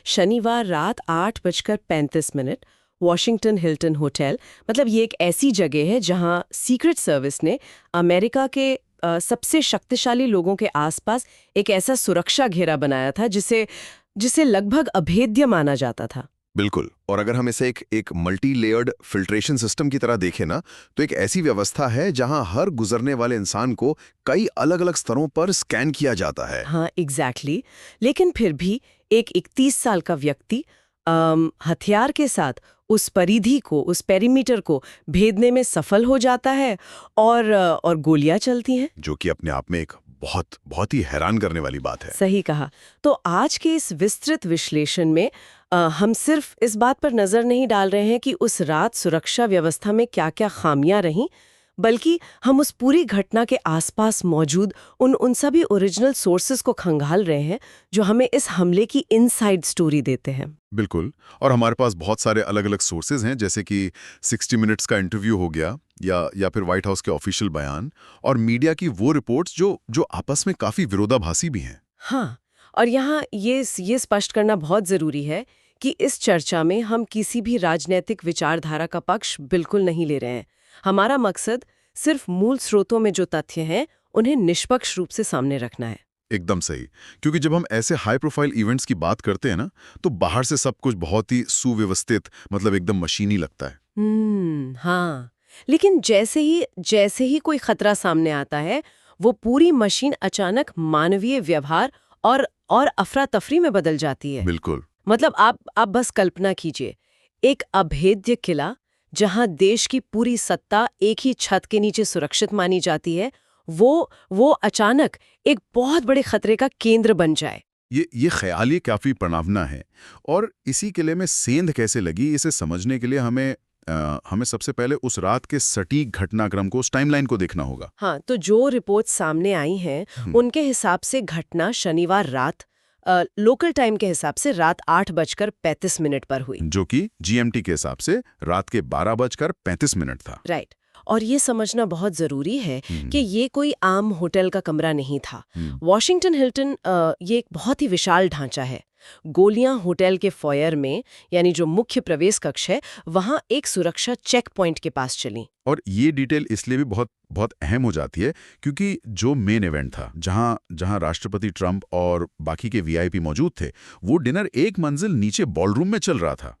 शनिवार रात 8:35, Washington Hilton hotel. मतलब ये एक ऐसी जगह है जहां सीक्रेट सर्विस ने अमेरिका के सबसे शक्तिशाली लोगों के आसपास एक ऐसा सुरक्षा घेरा बनाया था जिसे जिसे लगभग अभेद्य माना जाता था। बिल्कुल। और अगर हम इसे एक मल्टी लेयर्ड फिल्ट्रेशन सिस्टम की तरह देखें ना, तो एक ऐसी व्यवस्था है जहां हर गुजरने वाले इंसान को कई अलग अलग स्तरों पर स्कैन किया जाता है। हाँ, एग्जैक्टली। लेकिन फिर भी एक 31 साल का व्यक्ति हथियार के साथ उस परिधि को, उस पेरीमीटर को भेदने में सफल हो जाता है और गोलियां चलती हैं। जो कि अपने आप में एक बहुत बहुत ही हैरान करने वाली बात है। सही कहा। तो आज के इस विस्तृत विश्लेषण में हम सिर्फ इस बात पर नजर नहीं डाल रहे हैं कि उस रात सुरक्षा व्यवस्था में क्या-क्या खामियां रहीं, बल्कि हम उस पूरी घटना के आसपास मौजूद उन सभी ओरिजिनल सोर्सेज को खंगाल रहे हैं जो हमें इस हमले की इनसाइड स्टोरी देते हैं। बिल्कुल। और हमारे पास बहुत सारे अलग अलग सोर्सेज हैं, जैसे कि 60 मिनट्स का इंटरव्यू हो गया या फिर व्हाइट हाउस के ऑफिशियल बयान और मीडिया की वो रिपोर्ट्स जो आपस में काफी विरोधाभासी भी हैं। हाँ, और यहाँ ये स्पष्ट करना बहुत जरूरी है कि इस चर्चा में हम किसी भी राजनीतिक विचारधारा का पक्ष बिल्कुल नहीं ले रहे हैं। हमारा मकसद सिर्फ मूल स्रोतों में जो तथ्य हैं उन्हें निष्पक्ष रूप से सामने रखना है। एकदम सही। क्योंकि जब हम ऐसे हाई प्रोफाइल इवेंट्स की बात करते हैं ना, तो बाहर से सब कुछ बहुत ही सुव्यवस्थित, मतलब एकदम मशीनी लगता है। हाँ। लेकिन जैसे ही कोई खतरा सामने आता है, वो पूरी मशीन अचानक मानवीय व्यवहार और अफरा तफरी में बदल जाती है। बिल्कुल। मतलब आप बस कल्पना कीजिए, एक अभेद्य किला जहां देश की पूरी सत्ता एक ही छत के नीचे सुरक्षित मानी जाती है, वो अचानक एक बहुत बड़े खतरे का केंद्र बन जाए। ये ख्याल ही काफी प्रणवना है। और इसी किले में सेंध कैसे लगी, इसे समझने के लिए हमें सबसे पहले उस रात के सटीक घटनाक्रम को, उस टाइमलाइन को देखना होगा। हाँ, तो जो रिपोर्ट सामने आई हैं, उनके हिसाब से घटना शनिवार रात लोकल टाइम के हिसाब से रात 8:35 पर हुई, जो कि जीएमटी के हिसाब से रात के 12:35 था। राइट। और ये समझना बहुत जरूरी है कि ये कोई आम होटल का कमरा नहीं था। वॉशिंगटन हिल्टन ये एक बहुत ही विशाल ढांचा है। गोलियां होटल के फॉयर में, यानी जो मुख्य प्रवेश कक्ष है, वहां एक सुरक्षा चेक पॉइंट के पास चली। और ये डिटेल इसलिए भी बहुत बहुत अहम हो जाती है क्योंकि जो मेन इवेंट था, जहां राष्ट्रपति ट्रंप और बाकी के वीआईपी मौजूद थे, वो डिनर एक मंजिल नीचे बॉलरूम में चल रहा था।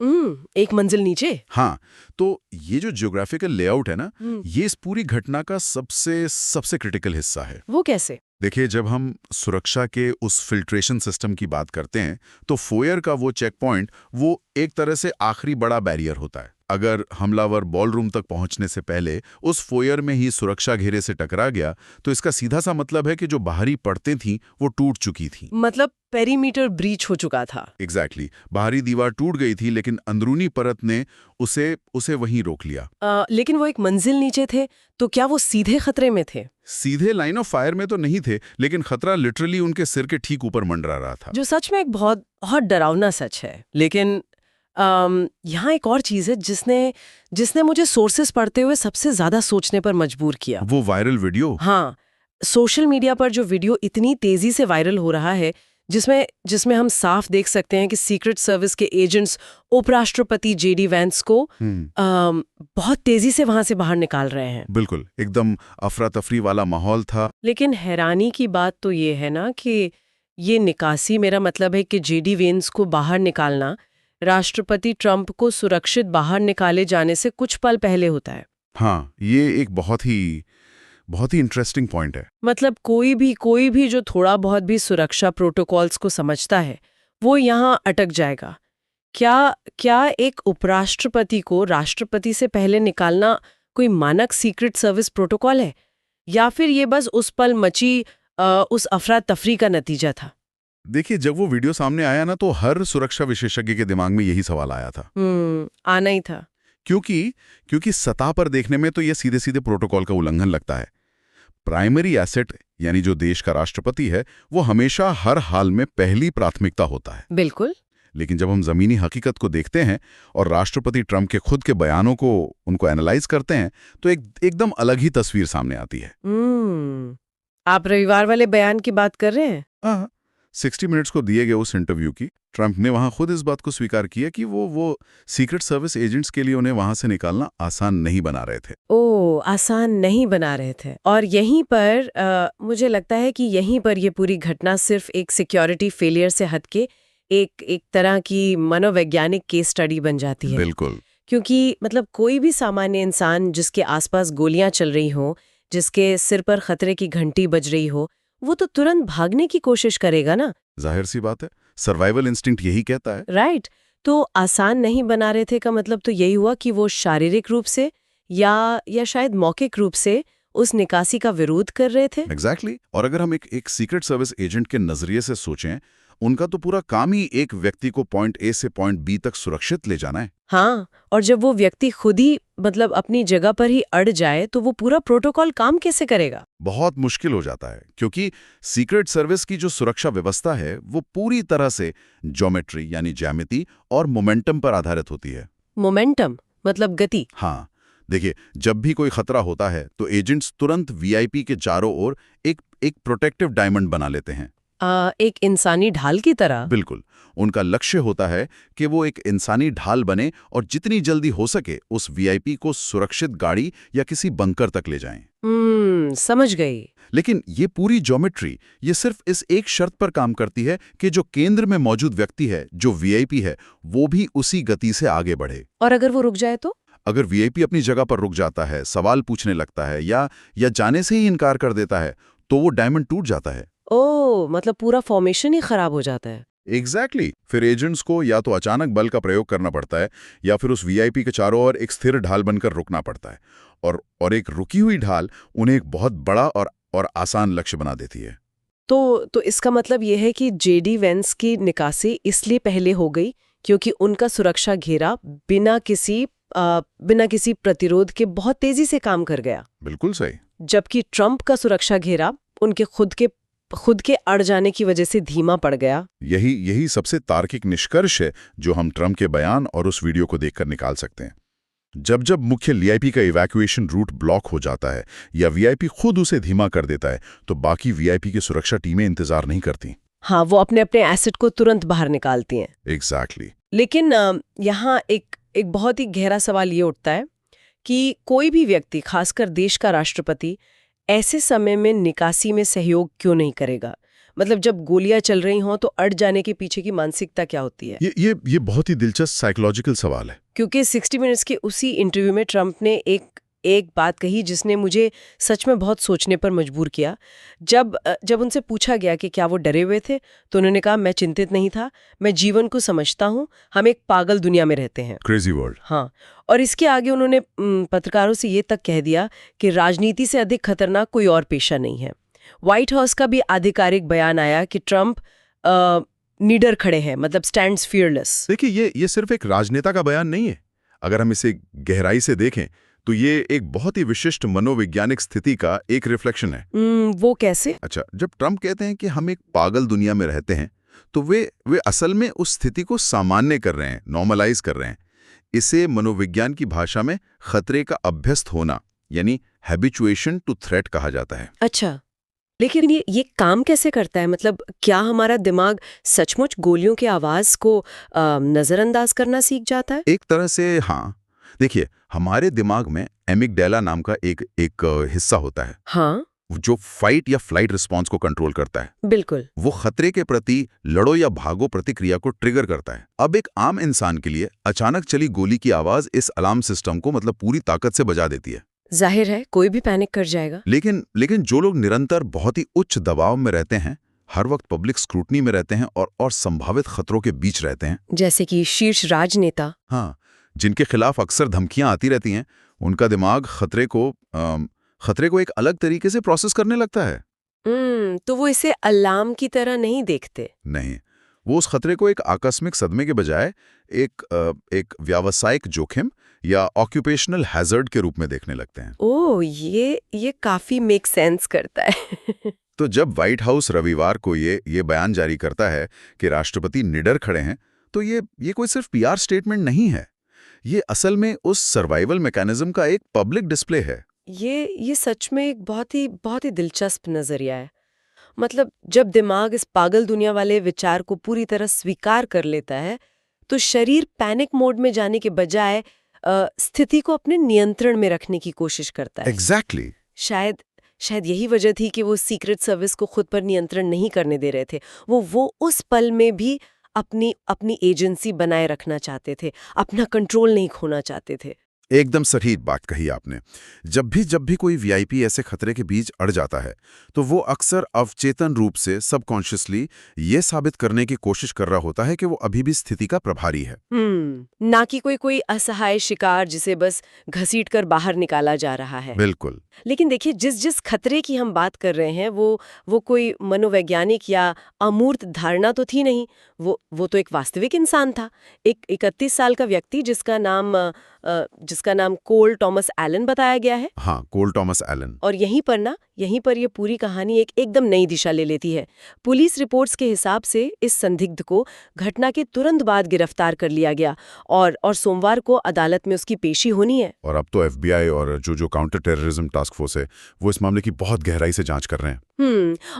एक मंजिल नीचे? हाँ। तो ये जो जियोग्राफिकल लेआउट है ना, ये इस पूरी घटना का सबसे क्रिटिकल हिस्सा है। वो कैसे? देखिए, जब हम सुरक्षा के उस फिल्ट्रेशन सिस्टम की बात करते हैं, तो फोयर का वो चेक पॉइंट, वो एक तरह से आखिरी बड़ा बैरियर होता है। अगर हमलावर बॉलरूम तक पहुंचने से पहले उस फोयर में ही सुरक्षा घेरे से टकरा गया, तो इसका सीधा सा मतलब है कि जो बाहरी परतें थीं वो टूट चुकी थीं। मतलब पेरीमीटर ब्रीच हो चुका था। एग्जैक्टली। बाहरी दीवार टूट गई थी, लेकिन अंदरूनी परत ने उसे वहीं रोक लिया। लेकिन वो एक मंजिल नीचे थे, तो क्या वो सीधे खतरे में थे? सीधे लाइन ऑफ फायर में तो नहीं थे, लेकिन खतरा लिटरली उनके सिर के ठीक ऊपर मंडरा रहा था। जो सच में एक बहुत बहुत डरावना सच है। लेकिन यहाँ एक और चीज है जिसने मुझे सोर्सेस पढ़ते हुए सबसे ज्यादा सोचने पर मजबूर किया। वो वायरल वीडियो। हाँ, सोशल मीडिया पर जो वीडियो इतनी तेजी से वायरल हो रहा है, जिसमें हम साफ देख सकते हैं कि सीक्रेट सर्विस के एजेंट्स उपराष्ट्रपति जेडी वैंस को बहुत तेजी से वहां से बाहर निकाल रहे हैं। बिल्कुल, एकदम अफरा तफरी वाला माहौल था। लेकिन हैरानी की बात तो ये है ना कि ये निकासी, मेरा मतलब है कि जेडी वैंस को बाहर निकालना राष्ट्रपति ट्रंप को सुरक्षित बाहर निकाले जाने से कुछ पल पहले होता है। हाँ, ये एक बहुत ही इंटरेस्टिंग पॉइंट है। मतलब कोई भी जो थोड़ा बहुत भी सुरक्षा प्रोटोकॉल्स को समझता है, वो यहाँ अटक जाएगा। क्या एक उपराष्ट्रपति को राष्ट्रपति से पहले निकालना कोई मानक सीक्रेट सर्विस प्रोटोकॉल है, या फिर ये बस उस पल मची उस अफरा तफरी का नतीजा था? देखिए, जब वो वीडियो सामने आया ना, तो हर सुरक्षा विशेषज्ञ के दिमाग में यही सवाल आया था। आना ही था। क्योंकि सतह पर देखने में तो ये सीधे सीधे प्रोटोकॉल का उल्लंघन लगता है। प्राइमरी एसेट, यानी जो देश का राष्ट्रपति है, वो हमेशा हर हाल में पहली प्राथमिकता होता है। बिल्कुल। लेकिन जब हम जमीनी हकीकत को देखते हैं और राष्ट्रपति ट्रंप के खुद के बयानों को उनको एनालाइज करते हैं, तो एकदम अलग ही तस्वीर सामने आती है। आप रविवार वाले बयान की बात कर रहे हैं? हाँ, 60 मिनट्स को दिए गए उस इंटरव्यू की ट्रंप ने वहां खुद इस बात को स्वीकार किया कि वो सीक्रेट सर्विस एजेंट्स के लिए उन्हें वहां से निकालना आसान नहीं बना रहे थे। ओह, आसान नहीं बना रहे थे। और यहीं पर मुझे लगता है कि यहीं पर ये पूरी घटना सिर्फ एक सिक्योरिटी फेलियर से हटके एक तरह की मनोवैज्ञानिक केस स्टडी बन जाती है। बिल्कुल। क्योंकि मतलब कोई भी सामान्य इंसान जिसके आसपास गोलियां चल रही हो, जिसके सिर पर खतरे की घंटी बज रही हो, वो तो तुरंत भागने की कोशिश करेगा ना। जाहिर सी बात है, सर्वाइवल इंस्टिंक्ट यही कहता है। राइट। तो आसान नहीं बना रहे थे का मतलब तो यही हुआ कि वो शारीरिक रूप से या शायद मौखिक रूप से उस निकासी का विरोध कर रहे थे। एग्जैक्टली और अगर हम एक सीक्रेट सर्विस एजेंट के नजरिए से सोचें, उनका तो पूरा काम ही एक व्यक्ति को पॉइंट ए से पॉइंट बी तक सुरक्षित ले जाना है। हाँ, और जब वो व्यक्ति खुद ही मतलब अपनी जगह पर ही अड़ जाए तो वो पूरा प्रोटोकॉल काम कैसे करेगा? बहुत मुश्किल हो जाता है, क्योंकि सीक्रेट सर्विस की जो सुरक्षा व्यवस्था है वो पूरी तरह से ज्योमेट्री यानी ज्यामिति और मोमेंटम पर आधारित होती है। मोमेंटम मतलब गति। हाँ, देखिए, जब भी कोई खतरा होता है तो एजेंट्स तुरंत वीआईपी के चारों ओर एक प्रोटेक्टिव डायमंड बना लेते हैं। एक इंसानी ढाल की तरह। बिल्कुल। उनका लक्ष्य होता है कि वो एक इंसानी ढाल बने और जितनी जल्दी हो सके उस वीआईपी को सुरक्षित गाड़ी या किसी बंकर तक ले जाएं। समझ गई। लेकिन ये पूरी ज्योमेट्री ये सिर्फ इस एक शर्त पर काम करती है कि जो केंद्र में मौजूद व्यक्ति है, जो वीआईपी है, वो भी उसी गति से आगे बढ़े। और अगर वो रुक जाए तो? अगर वीआईपी अपनी जगह पर रुक जाता है, सवाल पूछने लगता है या जाने से ही इनकार कर देता है, तो वो डायमंड टूट जाता है। ओह, मतलब पूरा फॉर्मेशन ही खराब हो जाता है। एग्जैक्टली। फिर एजेंट्स को या तो अचानक बल का प्रयोग करना पड़ता है या फिर उस वीआईपी के चारों ओर एक स्थिर ढाल बनकर रुकना पड़ता है। और एक रुकी हुई ढाल उन्हें एक बहुत बड़ा और आसान लक्ष्य बना देती है। तो इसका मतलब यह है कि जेडी वेंस की निकासी इसलिए पहले हो गई क्योंकि उनका सुरक्षा घेरा बिना किसी प्रतिरोध के बहुत तेजी से काम कर गया। बिल्कुल सही। जबकि ट्रंप का सुरक्षा घेरा उनके खुद के अड़ जाने की वजह से धीमा पड़ गया। यही सबसे तार्किक निष्कर्ष है जो हम ट्रंप के बयान और उस वीडियो को देखकर निकाल सकते हैं। जब मुख्य वीआईपी का इवैक्यूएशन रूट ब्लॉक हो जाता है या वीआईपी खुद उसे धीमा कर देता है, तो बाकी वीआईपी की सुरक्षा टीमें इंतजार नहीं करती। हाँ, वो अपने एसेट को तुरंत बाहर निकालती हैं। एग्जैक्टली। लेकिन यहाँ एक बहुत ही गहरा सवाल ये उठता है कि कोई भी व्यक्ति, खासकर देश का राष्ट्रपति, ऐसे समय में निकासी में सहयोग क्यों नहीं करेगा? मतलब जब गोलियां चल रही हों तो अड़ जाने के पीछे की मानसिकता क्या होती है? ये बहुत ही दिलचस्प साइकोलॉजिकल सवाल है। क्योंकि 60 मिनट्स के उसी इंटरव्यू में ट्रंप ने एक बात कही जिसने मुझे सच में बहुत सोचने पर मजबूर किया। जब उनसे पूछा गया कि क्या वो डरे हुए थे, तो उन्होंने कहा, मैं चिंतित नहीं था, मैं जीवन को समझता हूँ, हम एक पागल दुनिया में रहते हैं। Crazy world. हाँ, और इसके आगे उन्होंने पत्रकारों से ये तक कह दिया कि राजनीति से अधिक खतरनाक कोई और पेशा नहीं है। व्हाइट हाउस का भी आधिकारिक बयान आया कि ट्रंप निडर खड़े हैं, मतलब स्टैंड्स फियरलेस। देखिए, ये सिर्फ एक राजनेता का बयान नहीं है। अगर हम इसे गहराई से देखें तो ये एक बहुत ही विशिष्ट मनोवैज्ञानिक स्थिति का एक रिफ्लेक्शन है। वो कैसे? अच्छा, जब ट्रंप कहते हैं कि हम एक पागल दुनिया में रहते हैं, तो वे असल में उस स्थिति को सामान्य कर रहे हैं, नॉर्मलाइज कर रहे हैं। इसे मनोविज्ञान की भाषा में खतरे का अभ्यस्त होना यानी हैबिचुएशन टू थ्रेट कहा जाता है। अच्छा, लेकिन ये काम कैसे करता है? मतलब क्या हमारा दिमाग सचमुच गोलियों की आवाज को नजरअंदाज करना सीख जाता है? एक तरह से हाँ। देखिए, हमारे दिमाग में एमिगडाला नाम का एक हिस्सा होता है। हाँ, जो फाइट या फ्लाइट रिस्पॉन्स को कंट्रोल करता है। बिल्कुल। वो खतरे के प्रति लड़ो या भागो प्रतिक्रिया को ट्रिगर करता है। अब एक आम इंसान के लिए अचानक चली गोली की आवाज इस अलार्म सिस्टम को मतलब पूरी ताकत से बजा देती है। जाहिर है कोई भी पैनिक कर जाएगा। लेकिन जो लोग निरंतर बहुत ही उच्च दबाव में रहते हैं, हर वक्त पब्लिक स्क्रूटनी में रहते हैं और संभावित खतरों के बीच रहते हैं, जैसे कि शीर्ष राजनेता, हाँ, जिनके खिलाफ अक्सर धमकियां आती रहती हैं, उनका दिमाग खतरे को एक अलग तरीके से प्रोसेस करने लगता है। तो वो इसे अलार्म की तरह नहीं देखते। नहीं, वो उस खतरे को एक आकस्मिक सदमे के बजाय एक व्यावसायिक जोखिम या ऑक्यूपेशनल हैजर्ड के रूप में देखने लगते हैं। ओह, ये काफी मेक सेंस करता है। तो जब व्हाइट हाउस रविवार को ये बयान जारी करता है कि राष्ट्रपति निडर खड़े हैं, तो ये कोई सिर्फ पीआर स्टेटमेंट नहीं है। ये असल में उस सर्वाइवल मैकेनिज्म का एक पब्लिक डिस्प्ले है। ये सच में एक बहुत ही दिलचस्प नजरिया है। मतलब जब दिमाग इस पागल दुनिया वाले विचार को पूरी तरह स्वीकार कर लेता है तो शरीर पैनिक मोड में जाने के बजाय स्थिति को अपने नियंत्रण में रखने की कोशिश करता है। Exactly. शायद यही वजह थी कि वो सीक्रेट सर्विस को खुद पर नियंत्रण नहीं करने दे रहे थे। वो उस पल में भी अपनी एजेंसी बनाए रखना चाहते थे, अपना कंट्रोल नहीं खोना चाहते थे। एकदम सही बात कही आपने। जब भी कोई वीआईपी ऐसे खतरे के बीच अड़ जाता है तो वो अक्सर अवचेतन रूप से सबकॉन्शियसली ये साबित करने की कोशिश कर रहा होता है कि वो अभी भी स्थिति का प्रभारी है। ना कि कोई असहाय शिकार जिसे बस घसीटकर बाहर निकाला जा रहा है। बिल्कुल। लेकिन देखिए जिस खतरे की हम बात कर रहे हैं वो कोई मनोवैज्ञानिक या अमूर्त धारणा तो थी नहीं। वो तो एक वास्तविक इंसान था, एक 31 साल का व्यक्ति जिसका नाम कोल टॉमस एलन बताया गया है। हाँ, कोल टॉमस एलन। और यहीं पर ये पूरी कहानी एकदम नई दिशा ले लेती है। पुलिस रिपोर्ट्स के हिसाब से इस संदिग्ध को घटना के तुरंत बाद गिरफ्तार कर लिया गया और सोमवार को अदालत में उसकी पेशी होनी है। और अब तो एफबीआई और जो काउंटर टेररिज्म टास्क फोर्स है वो इस मामले की बहुत गहराई से जांच कर रहे हैं।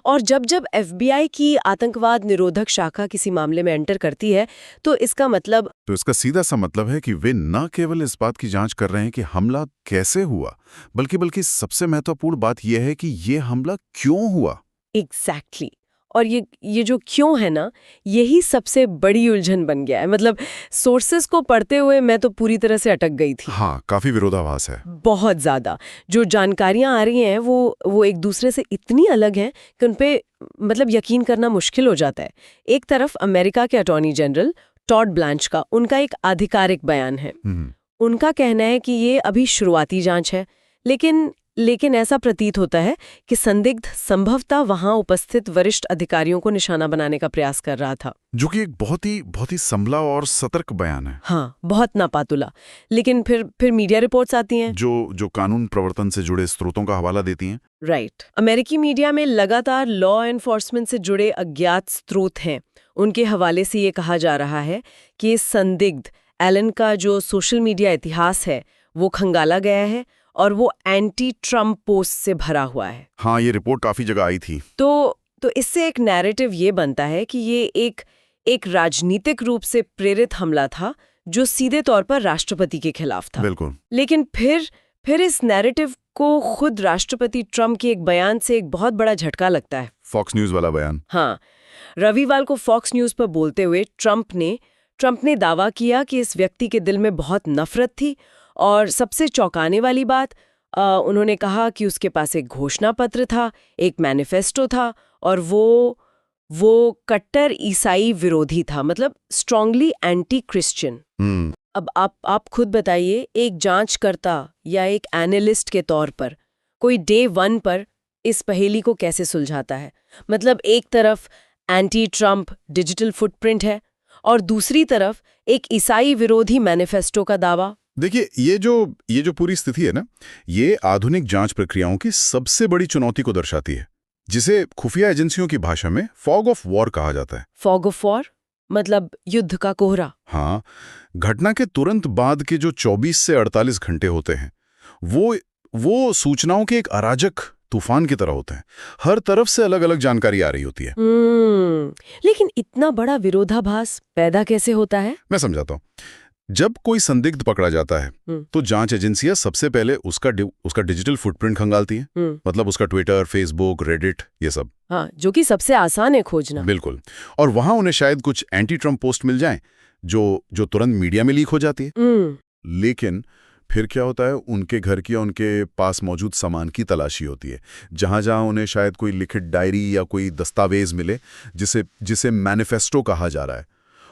और जब एफबीआई की आतंकवाद निरोधक शाखा किसी मामले में एंटर करती है तो इसका सीधा सा मतलब है कि वे न केवल इस बात की जांच कर रहे हैं कि हमला कैसे हुआ, बल्कि सबसे महत्वपूर्ण बात यह है कि ये हमला क्यों हुआ। एग्जैक्टली। और ये जो क्यों है ना, यही सबसे बड़ी उलझन बन गया है। मतलब सोर्सेस को पढ़ते हुए मैं तो पूरी तरह से अटक गई थी। हाँ, काफी विरोधाभास है। बहुत ज्यादा। जो जानकारियां आ रही हैं वो एक दूसरे से इतनी अलग हैं कि उनपे यकीन करना मुश्किल हो जाता है। एक तरफ अमेरिका के अटॉर्नी जनरल टॉड ब्लैंच का उनका एक आधिकारिक बयान है। उनका कहना है कि ये अभी शुरुआती जांच है, लेकिन ऐसा प्रतीत होता है कि संदिग्ध संभवतः वहां उपस्थित वरिष्ठ अधिकारियों को निशाना बनाने का प्रयास कर रहा था, जो कि एक बहुत ही संभला और सतर्क बयान है। हाँ, बहुत नापातुला। लेकिन फिर मीडिया रिपोर्ट्स आती हैं जो कानून प्रवर्तन से जुड़े स्रोतों का हवाला देती हैं। राइट। अमेरिकी मीडिया में लगातार लॉ एनफोर्समेंट से जुड़े अज्ञात स्रोत हैं। उनके हवाले से ये कहा जा रहा है कि संदिग्ध एलन का जो सोशल मीडिया इतिहास है वो खंगाला गया है और वो एंटी ट्रम्प पोस्ट से भरा हुआ है। हाँ, ये रिपोर्ट काफी जगह आई थी। तो इससे एक नैरेटिव ये बनता है कि ये एक राजनीतिक रूप से प्रेरित हमला था जो सीधे तौर पर राष्ट्रपति के खिलाफ था। बिल्कुल। लेकिन फिर इस नैरेटिव को खुद राष्ट्रपति ट्रम्प के एक बयान से एक बहुत बड़ा झटका लगता है। फॉक्स न्यूज वाला बयान। हाँ, रविवार को फॉक्स न्यूज पर बोलते हुए ट्रम्प ने दावा किया कि इस व्यक्ति के दिल में बहुत नफरत थी और सबसे चौंकाने वाली बात, उन्होंने कहा कि उसके पास एक घोषणा पत्र था, एक मैनिफेस्टो था और वो कट्टर ईसाई विरोधी था, मतलब स्ट्रांगली एंटी क्रिश्चियन। अब आप खुद बताइए, एक जांचकर्ता या एक एनालिस्ट के तौर पर कोई डे 1 पर इस पहेली को कैसे सुलझाता है? मतलब एक तरफ एंटी ट्रम्प डिजिटल फुटप्रिंट है और दूसरी तरफ एक ईसाई विरोधी मैनिफेस्टो का दावा। देखिए, ये जो पूरी स्थिति है ना, ये आधुनिक जांच प्रक्रियाओं की सबसे बड़ी चुनौती को दर्शाती है, जिसे खुफिया एजेंसियों की भाषा में फॉग ऑफ वॉर कहा जाता है। फॉग ऑफ वॉर मतलब युद्ध का कोहरा। हाँ, घटना के तुरंत बाद के जो 24 से 48 घंटे होते हैं वो सूचनाओं के एक अराजक तूफान की तरह होते हैं। हर तरफ से अलग अलग जानकारी आ रही होती है। लेकिन इतना बड़ा विरोधाभास पैदा कैसे होता है? मैं समझाता हूँ। जब कोई संदिग्ध पकड़ा जाता है तो जांच एजेंसियां सबसे पहले उसका डिजिटल फुटप्रिंट खंगालती हैं। मतलब उसका ट्विटर, फेसबुक, रेडिट, ये सब। हाँ, जो कि सबसे आसान है खोजना। बिल्कुल। और वहां उन्हें शायद कुछ एंटी ट्रम्प पोस्ट मिल जाएं जो तुरंत मीडिया में लीक हो जाती है। लेकिन फिर क्या होता है, उनके घर की या उनके पास मौजूद सामान की तलाशी होती है। जहां उन्हें शायद कोई लिखित डायरी या कोई दस्तावेज मिले जिसे मैनिफेस्टो कहा जा रहा है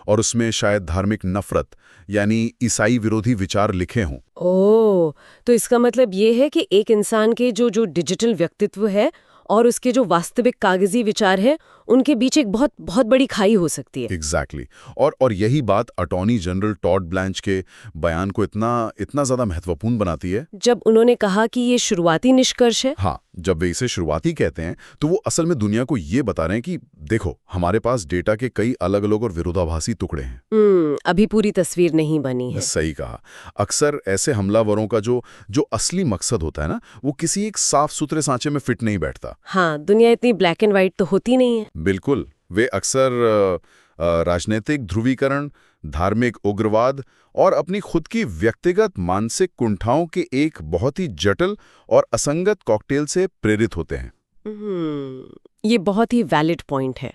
और उसमें शायद धार्मिक नफरत यानी ईसाई विरोधी विचार लिखे हों। ओह, तो इसका मतलब ये है कि एक इंसान के जो डिजिटल व्यक्तित्व है और उसके जो वास्तविक कागजी विचार है उनके बीच एक बहुत बहुत बड़ी खाई हो सकती है। एग्जैक्टली और यही बात अटॉर्नी जनरल टॉड ब्लैंच के बयान को इतना ज्यादा महत्वपूर्ण बनाती है। जब उन्होंने कहा कि ये शुरुआती निष्कर्ष है। हाँ, जब वे इसे शुरुआती कहते हैं तो वो असल में दुनिया को ये बता रहे हैं कि देखो, हमारे पास डेटा के कई अलग अलग और विरोधाभासी टुकड़े हैं। अभी पूरी तस्वीर नहीं बनी है। सही कहा। अक्सर ऐसे हमलावरों का जो असली मकसद होता है ना, वो किसी एक साफ सुथरे सांचे में फिट नहीं बैठता। हाँ, दुनिया इतनी ब्लैक एंड व्हाइट तो होती नहीं है। बिल्कुल, वे अक्सर राजनीतिक ध्रुवीकरण, धार्मिक उग्रवाद और अपनी खुद की व्यक्तिगत मानसिक कुंठाओं के एक बहुत ही जटिल और असंगत कॉकटेल से प्रेरित होते हैं। ये बहुत ही वैलिड पॉइंट है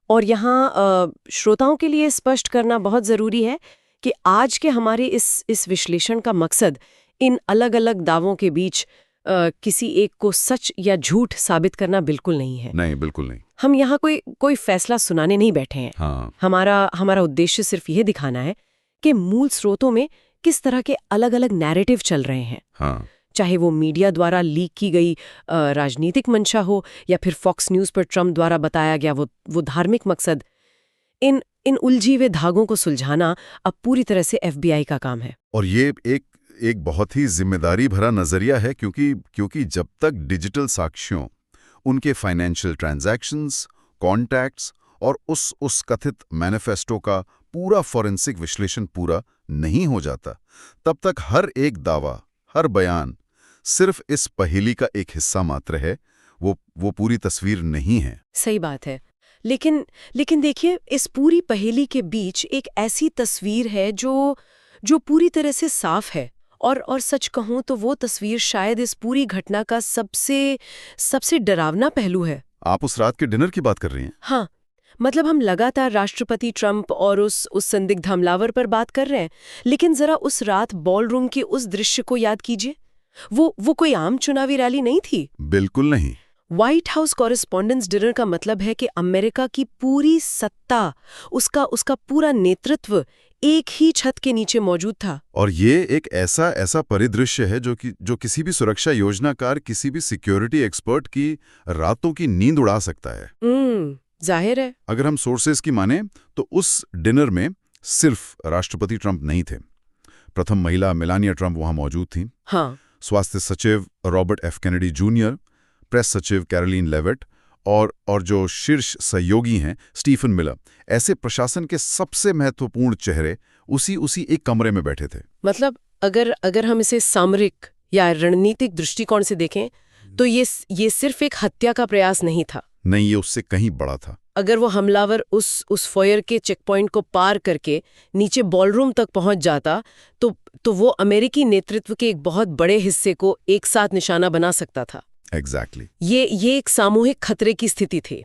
और यहाँ श्रोताओं के लिए स्पष्ट करना बहुत ज़रूरी है कि आज के हमारे इस विश्लेषण का मकसद इन अलग अलग दावों के बीच किसी एक को सच या झूठ साबित करना बिल्कुल नहीं है। नहीं, बिल्कुल नहीं। हम यहाँ कोई फैसला सुनाने नहीं बैठे हैं। हाँ। हमारा उद्देश्य सिर्फ यह दिखाना है कि मूल स्रोतों में किस तरह के अलग अलग नैरेटिव चल रहे हैं। हाँ। चाहे वो मीडिया द्वारा लीक की गई राजनीतिक मंशा हो या फिर फॉक्स न्यूज़ पर ट्रम्प द्वारा बताया गया वो धार्मिक मकसद। इन उलझी हुए धागों को सुलझाना अब पूरी तरह से FBI का काम है। और ये एक बहुत ही जिम्मेदारी भरा नजरिया है, क्योंकि जब तक डिजिटल साक्ष्यों, उनके फाइनेंशियल ट्रांजैक्शंस, कॉन्टैक्ट्स और उस कथित मैनिफेस्टो का पूरा फॉरेंसिक विश्लेषण पूरा नहीं हो जाता, तब तक हर एक दावा, हर बयान सिर्फ इस पहेली का एक हिस्सा मात्र है। वो पूरी तस्वीर नहीं है। सही बात है। लेकिन देखिए, इस पूरी पहेली के बीच एक ऐसी तस्वीर है जो पूरी तरह से साफ है और सच कहूं तो वो तस्वीर शायद इस पूरी घटना का सबसे डरावना पहलू है। आप उस रात के डिनर की बात कर रही हैं? हाँ, मतलब हम लगातार राष्ट्रपति ट्रंप और उस संदिग्ध हमलावर पर बात कर रहे हैं, लेकिन जरा उस रात बॉलरूम के उस दृश्य को याद कीजिए। वो कोई आम चुनावी रैली नहीं थी। बिल्कुल नहीं। व्हाइट हाउस कॉरेस्पॉन्डेंस डिनर का मतलब है कि अमेरिका की पूरी सत्ता, उसका पूरा नेतृत्व एक ही छत के नीचे मौजूद था। और ये एक ऐसा परिदृश्य है जो किसी भी सुरक्षा योजनाकार, किसी भी सिक्योरिटी एक्सपर्ट की रातों की नींद उड़ा सकता है। जाहिर है। अगर हम सोर्सेस की माने तो उस डिनर में सिर्फ राष्ट्रपति ट्रंप नहीं थे। प्रथम महिला मेलानिया ट्रंप वहां मौजूद थी। हाँ। स्वास्थ्य सचिव Robert F. Kennedy junior, press सचिव कैरोलिन लेविट और जो शीर्ष सहयोगी हैं स्टीफन मिलर, ऐसे प्रशासन के सबसे महत्वपूर्ण चेहरे उसी एक कमरे में बैठे थे। मतलब अगर हम इसे सामरिक या रणनीतिक दृष्टिकोण से देखें तो ये सिर्फ एक हत्या का प्रयास नहीं था। नहीं, ये उससे कहीं बड़ा था। अगर वो हमलावर उस फोयर के चेकपॉइंट को पार करके नीचे बॉलरूम तक पहुंच जाता तो वो अमेरिकी नेतृत्व के एक बहुत बड़े हिस्से को एक साथ निशाना बना सकता था। एग्जैक्टली। ये एक सामूहिक खतरे की स्थिति थी।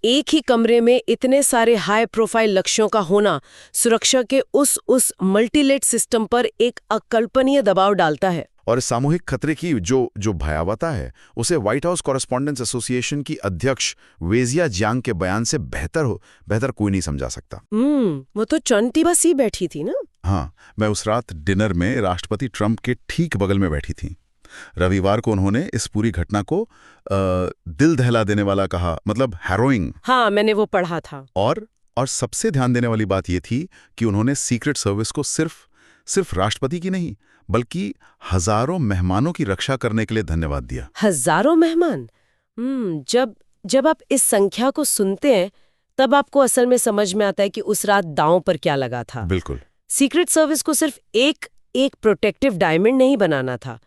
एक ही कमरे में इतने सारे हाई प्रोफाइल लक्ष्यों का होना सुरक्षा के उस मल्टीलेट सिस्टम पर एक अकल्पनीय दबाव डालता है। और सामूहिक खतरे की जो भयावता है, उसे व्हाइट हाउस कॉरेस्पॉन्डेंस एसोसिएशन की अध्यक्ष वेजिया जियांग के बयान से बेहतर कोई नहीं समझा सकता। वो तो चंटी बस ही बैठी थी ना। हाँ, मैं उस रात डिनर में राष्ट्रपति ट्रंप के ठीक बगल में बैठी थी। रविवार को उन्होंने इस पूरी घटना को दिल दहला देने वाला कहा, मतलब हैरोइंग। हाँ, मैंने वो पढ़ा था। और सबसे ध्यान देने वाली बात ये थी कि उन्होंने सीक्रेट सर्विस को सिर्फ राष्ट्रपति की नहीं, बल्कि हजारों मेहमानों की रक्षा करने के लिए धन्यवाद दिया। हजारों मेहमान। जब आप इस संख्या को सुनते हैं तब आपको असल में समझ में आता है कि उस रात दांव पर क्या लगा था। बिल्कुल। सीक्रेट सर्विस को सिर्फ एक प्रोटेक्टिव डायमंड नहीं बनाना था,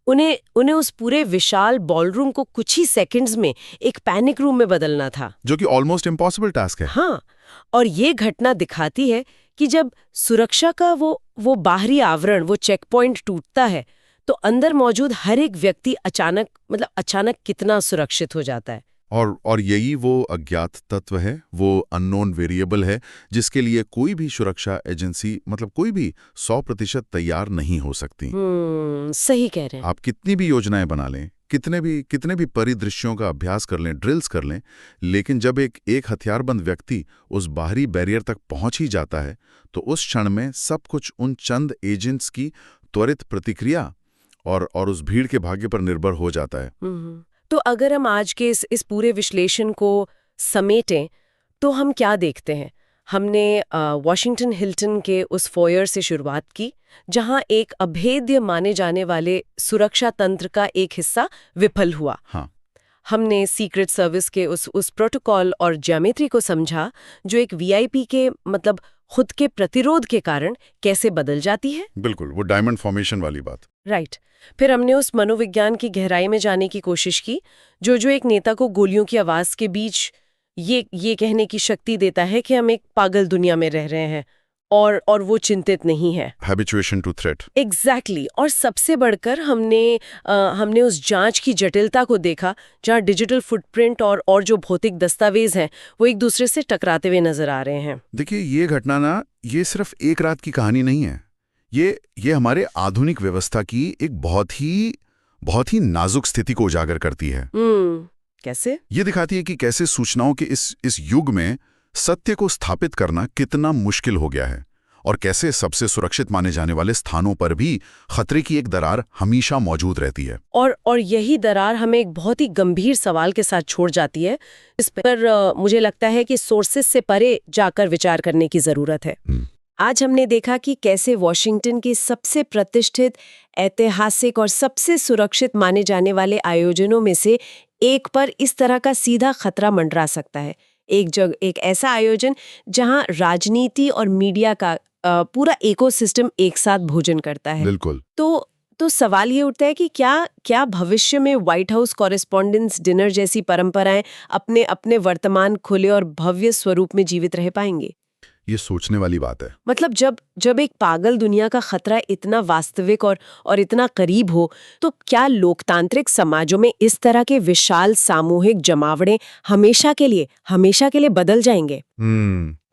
उन्हें उस पूरे विशाल बॉलरूम को कुछ ही सेकंड्स में एक पैनिक रूम में बदलना था, जो कि ऑलमोस्ट इम्पॉसिबल टास्क है। हाँ, और ये घटना दिखाती है कि जब सुरक्षा का वो बाहरी आवरण, वो चेक पॉइंट टूटता है तो अंदर मौजूद हर एक व्यक्ति अचानक कितना सुरक्षित हो जाता है। और यही वो अज्ञात तत्व है, वो अननोन वेरिएबल है, जिसके लिए कोई भी सुरक्षा एजेंसी, मतलब कोई भी 100% तैयार नहीं हो सकती। सही कह रहे हैं आप। कितनी भी योजनाएं बना लें, कितने भी परिदृश्यों का अभ्यास कर लें, ड्रिल्स कर लें, लेकिन जब एक हथियारबंद व्यक्ति उस बाहरी बैरियर तक पहुंच ही जाता है तो उस क्षण में सब कुछ उन चंद एजेंट्स की त्वरित प्रतिक्रिया और उस भीड़ के भाग्य पर निर्भर हो जाता है। तो अगर हम आज के इस पूरे विश्लेषण को समेटें तो हम क्या देखते हैं? हमने वॉशिंगटन हिल्टन के उस फोयर से शुरुआत की, जहां एक अभेद्य माने जाने वाले सुरक्षा तंत्र का एक हिस्सा विफल हुआ। हाँ। हमने सीक्रेट सर्विस के उस प्रोटोकॉल और ज्योमेट्री को समझा, जो एक वीआईपी के मतलब खुद के प्रतिरोध के कारण कैसे बदल जाती है। बिल्कुल, वो डायमंड फॉर्मेशन वाली बात। राइट। फिर हमने उस मनोविज्ञान की गहराई में जाने की कोशिश की, जो एक नेता को गोलियों की आवाज के बीच ये कहने की शक्ति देता है कि हम एक पागल दुनिया में रह रहे हैं और वो चिंतित नहीं है। Habituation to threat. एग्जैक्टली। और सबसे बढ़कर हमने उस जांच की जटिलता को देखा, जहां डिजिटल फुटप्रिंट और जो भौतिक दस्तावेज हैं वो एक दूसरे से टकराते हुए नजर आ रहे हैं। देखिए, ये घटना ना, ये सिर्फ एक रात की कहानी नहीं है। ये हमारे आधुनिक व्यवस्था की एक बहुत ही नाजुक स्थिति को उजागर करती है। कैसे? ये दिखाती है कि कैसे सूचनाओं के इस युग में सत्य को स्थापित करना कितना मुश्किल हो गया है, और कैसे सबसे सुरक्षित माने जाने वाले स्थानों पर भी खतरे की एक दरार हमेशा मौजूद रहती है। और यही दरार हमें एक बहुत ही गंभीर सवाल के साथ छोड़ जाती है। इस पर मुझे लगता है कि सोर्सेस से परे जाकर विचार करने की जरूरत है। आज हमने देखा कि कैसे वॉशिंगटन के सबसे प्रतिष्ठित, ऐतिहासिक और सबसे सुरक्षित माने जाने वाले आयोजनों में से एक पर इस तरह का सीधा खतरा मंडरा सकता है। एक ऐसा आयोजन जहां राजनीति और मीडिया का पूरा इकोसिस्टम एक साथ भोजन करता है। बिल्कुल। तो सवाल ये उठता है कि क्या भविष्य में व्हाइट हाउस कॉरेस्पॉन्डेंस डिनर जैसी परंपराएं अपने अपने वर्तमान खुले और भव्य स्वरूप में जीवित रह पाएंगे? ये सोचने वाली बात है। मतलब जब एक पागल दुनिया का खतरा इतना वास्तविक और इतना करीब हो, तो क्या लोकतांत्रिक समाजों में इस तरह के विशाल सामूहिक जमावड़े हमेशा के लिए बदल जाएंगे?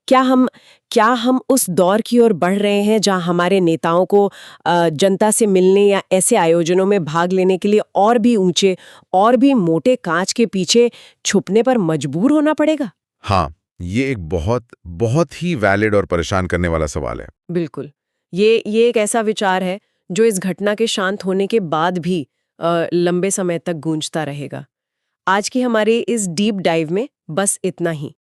क्या हम उस दौर की ओर बढ़ रहे हैं जहां हमारे नेताओं को जनता से मिलने या ऐसे आयोजनों में भाग लेने के लिए और भी ऊंचे और भी मोटे कांच के पीछे छुपने पर मजबूर होना पड़ेगा? हाँ, ये एक बहुत ही वैलिड और परेशान करने वाला सवाल है। बिल्कुल। ये एक ऐसा विचार है जो इस घटना के शांत होने के बाद भी लंबे समय तक गूंजता रहेगा। आज की हमारे इस डीप डाइव में बस इतना ही।